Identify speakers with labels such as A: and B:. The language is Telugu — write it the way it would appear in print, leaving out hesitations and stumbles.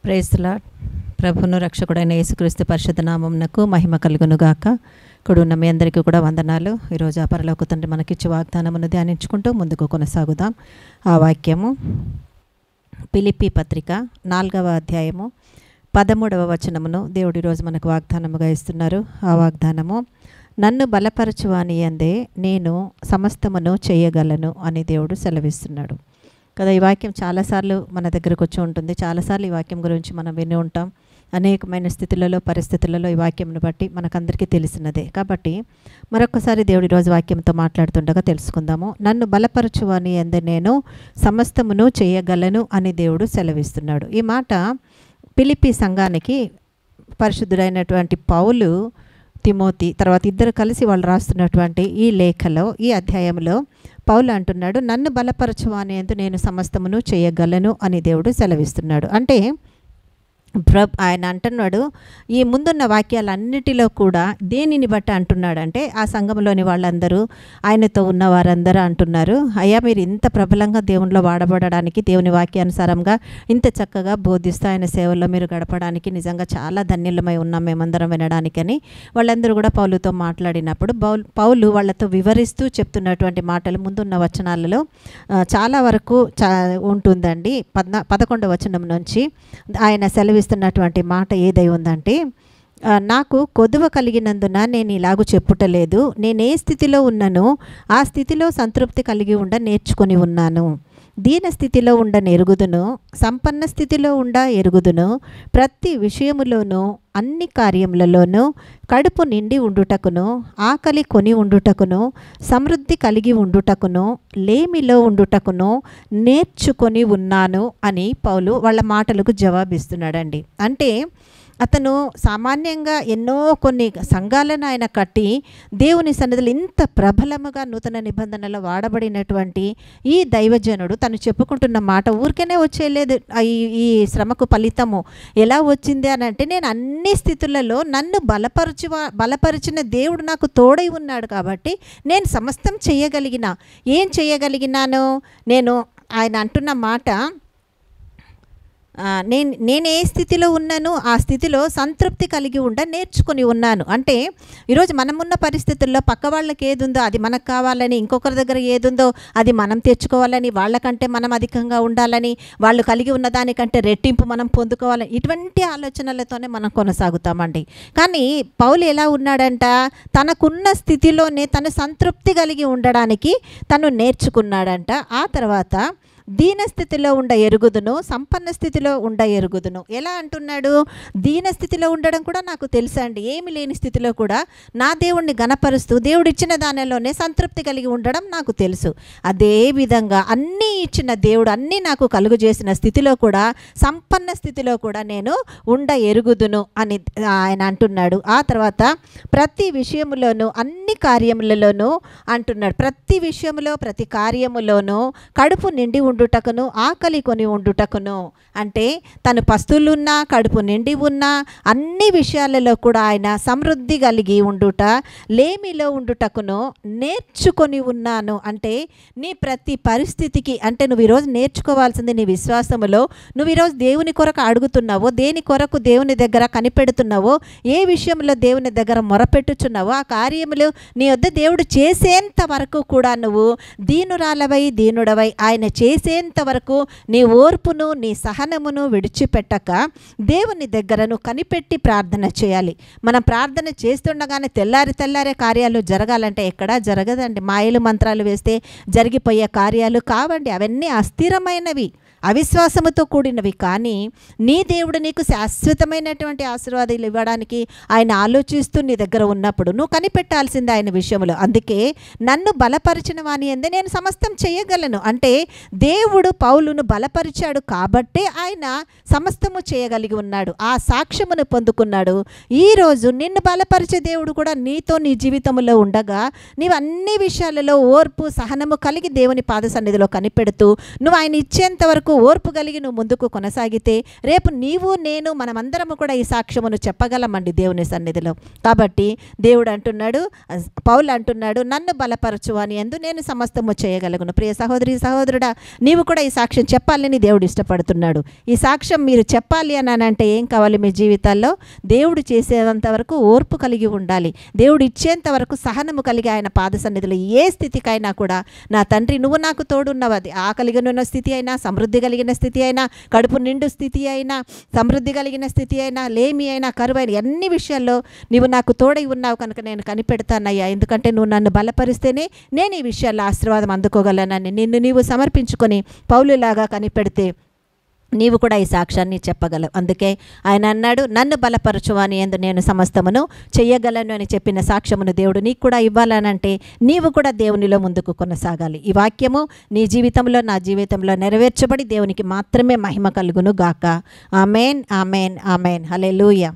A: Praise the lord. ప్రభువును రక్షకుడైన యేసుక్రీస్తు పరిశుద్ధ నామమునకు మహిమ కలుగును గాక. ఇక్కడ ఉన్న మీ అందరికీ కూడా వందనాలు. ఈరోజు ఆ పరలోక తండ్రి మనకిచ్చే వాగ్దానమును ధ్యానించుకుంటూ ముందుకు కొనసాగుదాం. ఆ వాక్యము ఫిలిప్పీ పత్రిక 4వ అధ్యాయము 13వ వచనమును దేవుడు ఈరోజు మనకు వాగ్దానముగా ఇస్తున్నారు. ఆ వాగ్దానము, నన్ను బలపరచువాని యందే నేను సమస్తమును చేయగలను అని దేవుడు సెలవిస్తున్నాడు కదా. ఈ వాక్యం చాలాసార్లు మన దగ్గరకు వచ్చి ఉంటుంది. చాలాసార్లు ఈ వాక్యం గురించి మనం విని ఉంటాం. అనేకమైన స్థితులలో, పరిస్థితులలో ఈ వాక్యంను బట్టి మనకందరికీ తెలిసినదే. కాబట్టి మరొకసారి దేవుడి రోజు వాక్యంతో మాట్లాడుతుండగా తెలుసుకుందాము. నన్ను బలపరచువాని యందే నేను సమస్తమును చేయగలను అని దేవుడు సెలవిస్తున్నాడు. ఈ మాట ఫిలిప్పీ సంఘానికి పరిశుద్ధుడైనటువంటి పౌలు, తిమోతి తర్వాత ఇద్దరు కలిసి వాళ్ళు రాస్తున్నటువంటి ఈ లేఖలో, ఈ అధ్యాయంలో పౌలు అంటున్నాడు, నన్ను బలపరచువాని యందు నేను సమస్తమును చేయగలను అని దేవుడు సెలవిస్తున్నాడు. అంటే ఆయన అంటున్నాడు, ఈ ముందున్న వాక్యాలన్నిటిలో కూడా దేనిని బట్టి అంటున్నాడు అంటే, ఆ సంఘంలోని వాళ్ళందరూ, ఆయనతో ఉన్న వారందరూ అంటున్నారు, అయ్యా మీరు ఇంత ప్రబలంగా దేవునిలో వాడబడడానికి, దేవుని వాక్యానుసారంగా ఇంత చక్కగా బోధిస్తూ ఆయన సేవల్లో మీరు గడపడానికి నిజంగా చాలా ధన్యులమై ఉన్నాం మేమందరం వినడానికని వాళ్ళందరూ కూడా పౌలుతో మాట్లాడినప్పుడు పౌలు వాళ్ళతో వివరిస్తూ చెప్తున్నటువంటి మాటలు ముందున్న వచనాలలో చాలా వరకు ఉంటుందండి. 11వ వచనం నుంచి ఆయన సెలవిస్తున్నటువంటి మాట ఏదై ఉందంటే, నాకు కొదువ కలిగినందున నేను ఇలాగూ చెప్పుటలేదు, నేను ఏ స్థితిలో ఉన్నానో ఆ స్థితిలో సంతృప్తి కలిగి ఉండ నేర్చుకొని ఉన్నాను. దీన స్థితిలో ఉండ ఎరుగుదును, సంపన్న స్థితిలో ఉండ ఎరుగుదును, ప్రతి విషయములోనూ అన్ని కార్యములలోనూ కడుపు నిండి ఉండుటకును, ఆకలి కొని ఉండుటకును, సమృద్ధి కలిగి ఉండుటకును, లేమిలో ఉండుటకును నేర్చుకొని ఉన్నాను అని పౌలు వాళ్ళ మాటలకు జవాబిస్తున్నాడండి. అంటే అతను సామాన్యంగా ఎన్నో కొన్ని సంఘాలను ఆయన కట్టి దేవుని సన్నిధిలో ఇంత ప్రబలముగా నూతన నిబంధనలో వాడబడినటువంటి ఈ దైవజనుడు తను చెప్పుకుంటున్న మాట ఊరికేనే వచ్చేయలేదు. ఈ శ్రమకు ఫలితము ఎలా వచ్చింది అని అంటే, నేను అన్ని స్థితులలో నన్ను బలపరిచిన దేవుడు నాకు తోడై ఉన్నాడు కాబట్టి నేను సమస్తం చేయగలిగిన. ఏం చేయగలిగినాను నేను? ఆయన అంటున్న మాట, నేను ఏ స్థితిలో ఉన్నానో ఆ స్థితిలో సంతృప్తి కలిగి ఉండ నేర్చుకొని ఉన్నాను. అంటే ఈరోజు మనమున్న పరిస్థితుల్లో పక్క వాళ్ళకి ఏదుందో అది మనకు కావాలని, ఇంకొకరి దగ్గర ఏదుందో అది మనం తెచ్చుకోవాలని, వాళ్ళకంటే మనం అధికంగా ఉండాలని, వాళ్ళు కలిగి ఉన్న దానికంటే రెట్టింపు మనం పొందుకోవాలని, ఇటువంటి ఆలోచనలతోనే మనం కొనసాగుతామండి. కానీ పౌలు ఎలా ఉన్నాడంట? తనకున్న స్థితిలోనే తను సంతృప్తి కలిగి ఉండడానికి తను నేర్చుకున్నాడంట. ఆ తర్వాత దీనస్థితిలో ఉండ ఎరుగుదును, సంపన్న స్థితిలో ఉండ ఎరుగుదును. ఎలా అంటున్నాడు? దీనస్థితిలో ఉండడం కూడా నాకు తెలుసా అండి. ఏమి లేని స్థితిలో కూడా నా దేవుణ్ణి గణపరుస్తూ దేవుడిచ్చిన దానిలోనే సంతృప్తి కలిగి ఉండడం నాకు తెలుసు. అదే విధంగా అన్నీ ఇచ్చిన దేవుడు అన్నీ నాకు కలుగు చేసిన స్థితిలో కూడా, సంపన్న స్థితిలో కూడా నేను ఉండ ఎరుగుదును అని ఆయన అంటున్నాడు. ఆ తర్వాత ప్రతి విషయములోనూ అన్ని కార్యములలోనూ అంటున్నాడు, ప్రతి విషయములో ప్రతి కార్యములోనూ కడుపు నిండి ఉండుటకును, ఆకలి కొని ఉండుటకును. అంటే తను పస్తులున్నా, కడుపు నిండి ఉన్నా, అన్ని విషయాలలో కూడా ఆయన సమృద్ధి కలిగి ఉండుట, లేమిలో ఉండుటకును నేర్చుకొని ఉన్నాను. అంటే నీ ప్రతి పరిస్థితికి, అంటే నువ్వు ఈరోజు నేర్చుకోవాల్సింది నీ విశ్వాసములో, నువ్వు ఈరోజు దేవుని కొరకు అడుగుతున్నావో, దేని కొరకు దేవుని దగ్గర కనిపెడుతున్నావో, ఏ విషయంలో దేవుని దగ్గర మొరపెట్టుచున్నావో ఆ కార్యములు నీ వద్ద దేవుడు చేసేంత వరకు కూడా నువ్వు దీనురాలవై దీనుడవై ఆయన చేసేంత వరకు నీ ఓర్పును నీ సహనమును విడిచిపెట్టక దేవుని దగ్గర నువ్వు కనిపెట్టి ప్రార్థన చేయాలి. మనం ప్రార్థన చేస్తుండగానే తెల్లారే కార్యాలు జరగాలంటే ఎక్కడా జరగదండి. మాయలు మంత్రాలు వేస్తే జరిగిపోయే కార్యాలు కావండి. అవన్నీ అస్థిరమైనవి, అవిశ్వాసముతో కూడినవి. కానీ నీ దేవుడు నీకు శాశ్వతమైనటువంటి ఆశీర్వాదాలు ఇవ్వడానికి ఆయన ఆలోచిస్తూ నీ దగ్గర ఉన్నప్పుడు నువ్వు కనిపెట్టాల్సింది ఆయన విషయంలో. అందుకే నన్ను బలపరిచిన వాని యందే నేను సమస్తం చేయగలను. అంటే దేవుడు పౌలును బలపరిచాడు కాబట్టే ఆయన సమస్తము చేయగలిగి ఉన్నాడు. ఆ సాక్ష్యమును పొందుకున్నాడు. ఈరోజు నిన్ను బలపరిచే దేవుడు కూడా నీతో నీ జీవితంలో ఉండగా నీవు అన్ని విషయాలలో ఓర్పు సహనము కలిగి దేవుని పాద సన్నిధిలో కనిపెడుతూ నువ్వు ఆయన ఇచ్చేంత వరకు వరకు ఓర్పు కలిగి నువ్వు ముందుకు కొనసాగితే రేపు నీవు నేను మనమందరము కూడా ఈ సాక్ష్యమును చెప్పగలమండి దేవుని సన్నిధిలో. కాబట్టి దేవుడు అంటున్నాడు, పౌలు అంటున్నాడు, నన్ను బలపరచు అని యందు నేను సమస్తము చేయగలను. ప్రియ సహోదరి సహోదరుడా, నీవు కూడా ఈ సాక్ష్యం చెప్పాలని దేవుడు ఇష్టపడుతున్నాడు. ఈ సాక్ష్యం మీరు చెప్పాలి అని అంటే ఏం కావాలి? మీ జీవితాల్లో దేవుడు చేసేంత వరకు ఓర్పు కలిగి ఉండాలి. దేవుడు ఇచ్చేంత వరకు సహనము కలిగి ఆయన పాద సన్నిధిలో ఏ స్థితికైనా కూడా, నా తండ్రి నువ్వు నాకు తోడున్నావు, అది ఆకలిగా ఉన్న స్థితి అయినా, సమృద్ధి కలిగిన స్థితి అయినా, కడుపు నిండు స్థితి అయినా, సమృద్ధి కలిగిన స్థితి అయినా, లేమి అయినా, కరువైన అన్ని విషయాల్లో నీవు నాకు తోడై ఉన్నావు కనుక నేను కనిపెడతానయ్యా. ఎందుకంటే నువ్వు నన్ను బలపరిస్తేనే నేను ఈ విషయాల్లో ఆశీర్వాదం అందుకోగలనని నిన్ను నీవు సమర్పించుకొని పౌలులాగా కనిపెడితే నీవు కూడా ఈ సాక్ష్యాన్ని చెప్పగలవు. అందుకే ఆయన అన్నాడు, నన్ను బలపరచు అని యందు నేను సమస్తమును చెయ్యగలను అని చెప్పిన సాక్ష్యమును దేవుడు నీకు కూడా ఇవ్వాలనంటే నీవు కూడా దేవునిలో ముందుకు కొనసాగాలి. ఈ వాక్యము నీ జీవితంలో, నా జీవితంలో నెరవేర్చబడి దేవునికి మాత్రమే మహిమ కలుగును గాక. Amen, amen, amen. హల్లెలూయా.